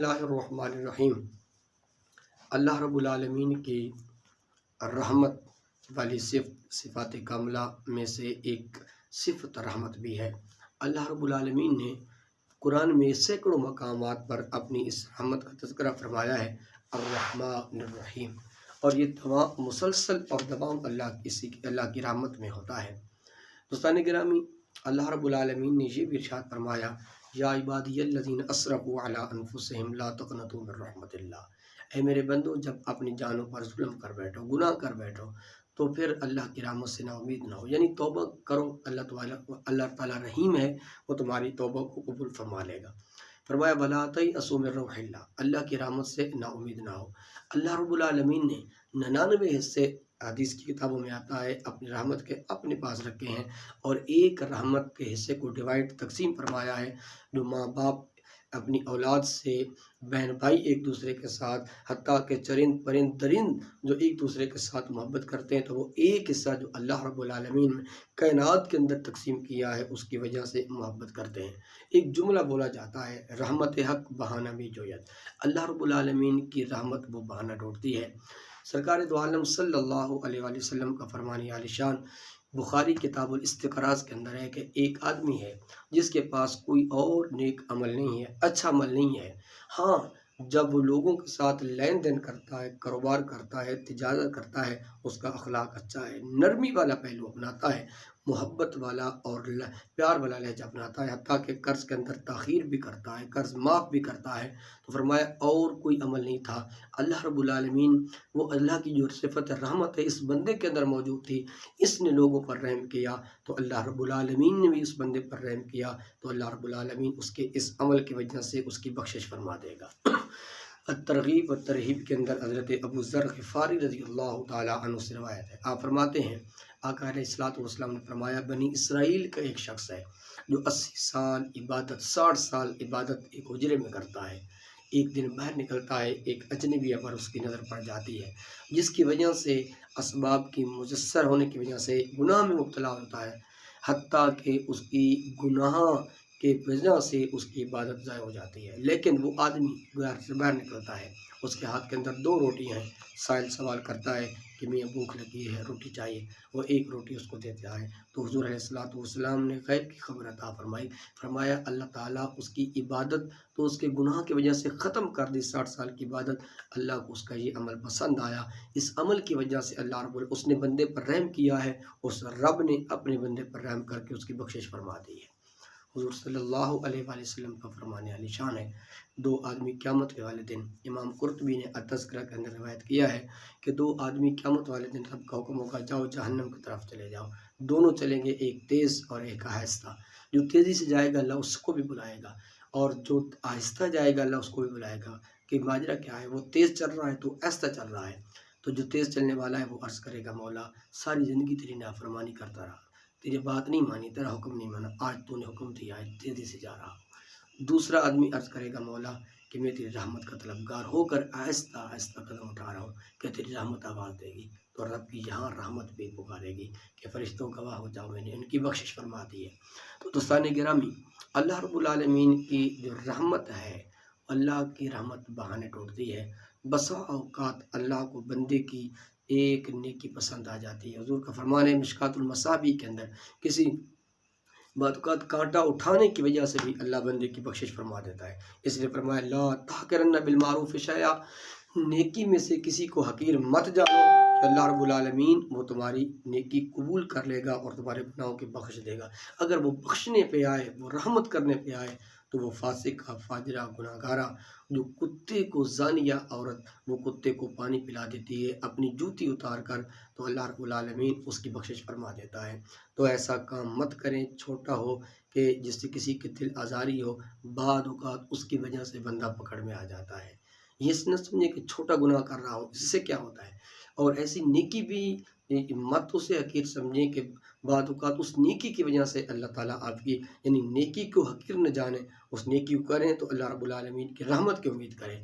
اللہ الرحمن الرحیم۔ اللہ رب العالمین کی رحمت والی صفات کاملہ میں سے ایک صفت رحمت بھی ہے۔ اللہ رب العالمین نے قرآن میں سینکڑوں مقامات پر اپنی اس رحمت کا تذکرہ فرمایا ہے، الرحمن الرحیم، اور یہ تمام مسلسل اور دوام اللہ کی رحمت میں ہوتا ہے۔ دوستان گرامی، اللہ رب العالمین نے یہ بھی ارشاد فرمایا، یا عبادی الذین اسرفوا علی انفسہم لا تقنطوا من رحمت اللہ۔ اے میرے بندو، جب اپنی جانوں پر ظلم کر بیٹھو، گناہ کر بیٹھو، تو پھر اللہ کی رحمت سے نا امید نہ ہو، یعنی توبہ کرو۔ اللہ تعالیٰ رحیم ہے، وہ تمہاری توبہ کو قبول فرما لے گا۔ فرمایا ولا تیأسوا من روح اللہ، اللہ کی رحمت سے نا امید نہ ہو۔ اللہ رب العالمین نے 99 حصے، حدیث کی کتابوں میں آتا ہے، اپنی رحمت کے اپنے پاس رکھے ہیں، اور ایک رحمت کے حصے کو تقسیم فرمایا ہے، جو ماں باپ اپنی اولاد سے، بہن بھائی ایک دوسرے کے ساتھ، حتیٰ کہ چرند پرند درند جو ایک دوسرے کے ساتھ محبت کرتے ہیں، تو وہ ایک حصہ جو اللہ رب العالمین نے کائنات کے اندر تقسیم کیا ہے، اس کی وجہ سے محبت کرتے ہیں۔ ایک جملہ بولا جاتا ہے، رحمت حق بہانہ بھی جویت۔ اللہ رب العالمین کی رحمت وہ بہانہ ڈھونڈتی ہے۔ سرکار دو عالم صلی اللہ علیہ وآلہ وسلم کا فرمان عالی شان بخاری کتاب الاستقراض کے اندر ہے کہ ایک آدمی ہے جس کے پاس کوئی اور نیک عمل نہیں ہے، اچھا عمل نہیں ہے، ہاں جب وہ لوگوں کے ساتھ لین دین کرتا ہے، کاروبار کرتا ہے، تجارت کرتا ہے، اس کا اخلاق اچھا ہے، نرمی والا پہلو اپناتا ہے، محبت والا اور پیار والا لہجہ اپناتا ہے، حتیٰ کہ قرض کے اندر تاخیر بھی کرتا ہے، قرض معاف بھی کرتا ہے، تو فرمایا اور کوئی عمل نہیں تھا۔ اللہ رب العالمین، وہ اللہ کی جو صفت رحمت ہے اس بندے کے اندر موجود تھی، اس نے لوگوں پر رحم کیا، تو اللہ رب العالمین نے بھی اس بندے پر رحم کیا، تو اللہ رب العالمین اس کے اس عمل کی وجہ سے اس کی بخشش فرما دے گا۔ الترغیب و ترہیب کے اندر حضرت ابو ذر غفاری رضی اللہ تعالیٰ عنہ سے روایت ہے، آپ فرماتے ہیں آقا علیہ الصلوۃ والسلام نے فرمایا، بنی اسرائیل کا ایک شخص ہے جو 80 سال عبادت، 60 سال عبادت ایک حجرے میں کرتا ہے، ایک دن باہر نکلتا ہے، ایک اجنبی پر اس کی نظر پڑ جاتی ہے، جس کی وجہ سے اسباب کی مجسر ہونے کی وجہ سے گناہ میں مبتلا ہوتا ہے، حتیٰ کہ اس کی گناہ کے وجہ سے اس کی عبادت ضائع ہو جاتی ہے۔ لیکن وہ آدمی گھر سے باہر نکلتا ہے، اس کے ہاتھ کے اندر 2 روٹیاں ہیں، سائل سوال کرتا ہے کہ میاں بھوک لگی ہے، روٹی چاہیے، وہ ایک روٹی اس کو دیتا ہے، تو حضور علیہ الصلوۃ والسلام نے غیب کی خبر عطا فرمائی، فرمایا اللہ تعالیٰ اس کی عبادت تو اس کے گناہ کی وجہ سے ختم کر دی، 60 سال کی عبادت، اللہ کو اس کا یہ عمل پسند آیا، اس عمل کی وجہ سے اللہ رب اس نے بندے پر رحم کیا ہے، اس رب نے اپنے بندے پر رحم کر کے اس کی بخشش فرما دی ہے۔ حضور صلی اللہ علیہ وآلہ وسلم کا فرمان عالی شان ہے، 2 آدمی قیامت کے والے دن، امام قرطبی نے التذکرہ کے اندر روایت کیا ہے کہ 2 آدمی قیامت والے دن رب کا حکم ہوگا، جاؤ جہنم کی طرف چلے جاؤ، دونوں چلیں گے، ایک تیز اور ایک آہستہ، جو تیزی سے جائے گا اللہ اس کو بھی بلائے گا، اور جو آہستہ جائے گا اللہ اس کو بھی بلائے گا کہ ماجرا کیا ہے، وہ تیز چل رہا ہے تو آہستہ چل رہا ہے، تو جو تیز چلنے والا ہے وہ عرض کرے گا، مولا ساری زندگی تیری نافرمانی کرتا رہا، تیری بات نہیں مانی، تیرا حکم نہیں مانا، آج تو نے حکم دیا ہے، تیزی سے جا رہا۔ دوسرا آدمی عرض کرے گا، مولا کہ میں تیری رحمت کا طلبگار ہو کر آہستہ آہستہ قدم اٹھا رہا ہوں کہ تیری رحمت آواز دے گی، تو رب کی یہاں رحمت بھی پکارے گی کہ فرشتوں گواہ ہو جاؤ، میں نے ان کی بخشش فرما دی ہے۔ تو دوستان گرامی، اللہ رب العالمین کی جو رحمت ہے، اللہ کی رحمت بہانے ٹوٹتی ہے، بسا اوقات اللہ کو بندے کی ایک نیکی پسند آ جاتی ہے۔ حضور کا فرمان ہے مشکات المصابیح کے اندر، کسی بعض اوقات کانٹا اٹھانے کی وجہ سے بھی اللہ بندے کی بخشش فرما دیتا ہے، اس لیے فرمایا لا تحقرن بالمعروف شیئا، نیکی میں سے کسی کو حقیر مت جانو، کہ اللہ رب العالمین وہ تمہاری نیکی قبول کر لے گا اور تمہارے گناہوں کی بخش دے گا۔ اگر وہ بخشنے پہ آئے، وہ رحمت کرنے پہ آئے، تو وہ فاسقہ، فاجرہ، گناہ گارہ، جو کتے کو زانیہ عورت، وہ کتے کو پانی پلا دیتی ہے اپنی جوتی اتار کر، تو اللہ رب العالمین اس کی بخشش فرما دیتا ہے۔ تو ایسا کام مت کریں، چھوٹا ہو کہ جس سے کسی کی دل آزاری ہو، بعض اوقات اس کی وجہ سے بندہ پکڑ میں آ جاتا ہے، یہ نہ سمجھے کہ چھوٹا گناہ کر رہا ہوں اس سے کیا ہوتا ہے، اور ایسی نیکی بھی مت اسے حقیر سمجھیں کہ بعض اوقات اس نیکی کی وجہ سے اللہ تعالیٰ آپ کی، یعنی نیکی کو حقیر نہ جانیں، اس نیکی کو کریں تو اللہ رب العالمین کی رحمت کی امید کریں۔